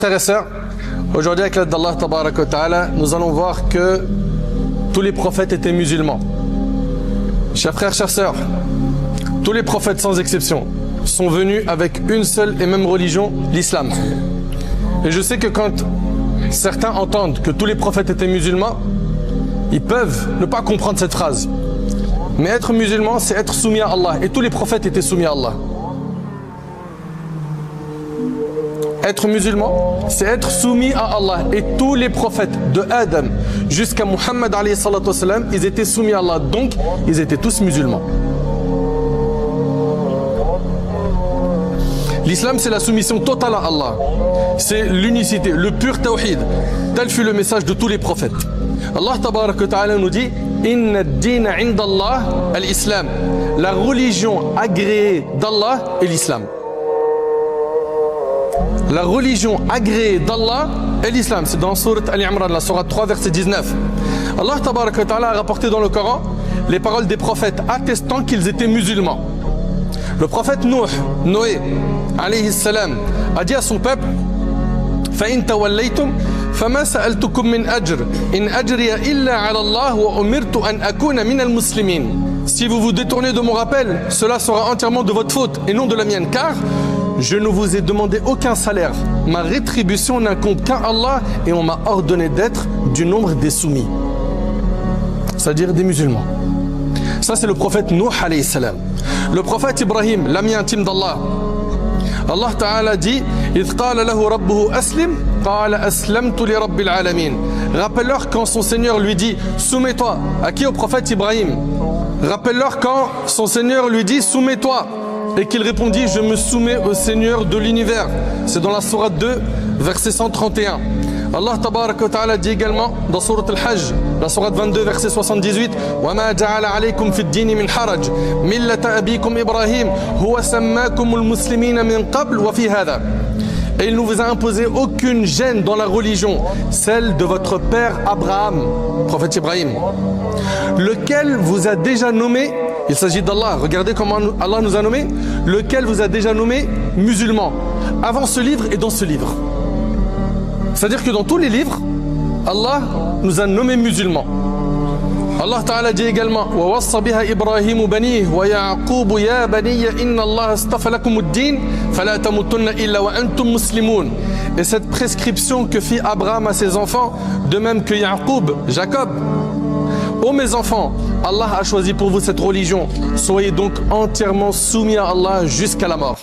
Frères et sœurs, aujourd'hui avec l'aide d'Allah Tabaraka wa Ta'ala, nous allons voir que tous les prophètes étaient musulmans. Chers frères, chères sœurs, tous les prophètes sans exception sont venus avec une seule et même religion, l'islam. Et je sais que quand certains entendent que tous les prophètes étaient musulmans, ils peuvent ne pas comprendre cette phrase. Mais être musulman, c'est être soumis à Allah. Et tous les prophètes étaient soumis à Allah. Être musulman, c'est être soumis à Allah. Et tous les prophètes de Adam jusqu'à Muhammad alayhi salatu wassalam, ils étaient soumis à Allah. Donc, ils étaient tous musulmans. L'islam, c'est la soumission totale à Allah. C'est l'unicité, le pur tawhid. Tel fut le message de tous les prophètes. Allah tabaraka wa ta'ala nous dit Inna ad-dina 'inda Allah al-Islam. La religion agréée d'Allah est l'islam. La religion agréée d'Allah est l'islam. C'est dans Sourate Al-Imran, la Sourate 3, verset 19. Allah tabaraka wa ta'ala a rapporté dans le Coran les paroles des prophètes attestant qu'ils étaient musulmans. Le prophète Noé, alayhi salam, a dit à son peuple فَإِن تَوَلَّيْتُمْ فَمَا سَأَلْتُكُمْ مِنْ أَجْرٍ إِنْ أَجْرِيَ إِلَّا عَلَى اللَّهِ وَأُمِرْتُ أَنْ أَكُونَ مِنَ الْمُسْلِمِينَ. Si vous vous détournez de mon rappel, cela sera entièrement de votre faute et non de la mienne, car je ne vous ai demandé aucun salaire. Ma rétribution n'incombe qu'à Allah et on m'a ordonné d'être du nombre des soumis. C'est-à-dire des musulmans. Ça, c'est le prophète Nuh alayhi salam. Le prophète Ibrahim, l'ami intime d'Allah. Allah Ta'ala dit إِذْ قَالَ لَهُ رَبُّهُ أَسْلِمْ قَالَ أَسْلَمْتُ لِرَبِّ الْعَالَمِينَ. Rappelle-leur quand son Seigneur lui dit soumets-toi. À qui? Au prophète Ibrahim. Rappelle-leur quand son Seigneur lui dit soumets-toi. Et qu'il répondit je me soumets au Seigneur de l'univers. C'est dans la sourate 2, verset 131. Allah tabaraka wa ta'ala dit également dans sourate Al-Hajj, la sourate 22, verset 78 وَمَا جَعَلَ عَلَيْكُمْ فِي الدِّينِ مِنْ حَرَجٍ مِلَّةَ أَبِيكُمْ إِبْرَاهِيمَ هُوَ سَمَّاكُمُ الْمُسْلِمِينَ مِنْ قَبْلُ وَفِي هَذَا. Et il ne vous a imposé aucune gêne dans la religion, celle de votre père Abraham, prophète Ibrahim, lequel vous a déjà nommé, il s'agit d'Allah, regardez comment Allah nous a nommé, lequel vous a déjà nommé musulman, avant ce livre et dans ce livre. C'est-à-dire que dans tous les livres, Allah nous a nommés musulmans. Allah Ta'ala dit également وَوَصَّ بِهَا إِبْرَاهِيمُ بَنِيهِ وَيَعْقُوبُ يَا بَنِيَّ إِنَّ اللَّهَ اصْطَفَى لَكُمُ الدِّينَ فَلَا تَمُوتُنَّ إِلَّا وَأَنْتُمْ مُسْلِمُونَ. Et cette prescription que fit Abraham à ses enfants, de même que Yaqub, Jacob. Ô mes enfants, Allah a choisi pour vous cette religion. Soyez donc entièrement soumis à Allah jusqu'à la mort.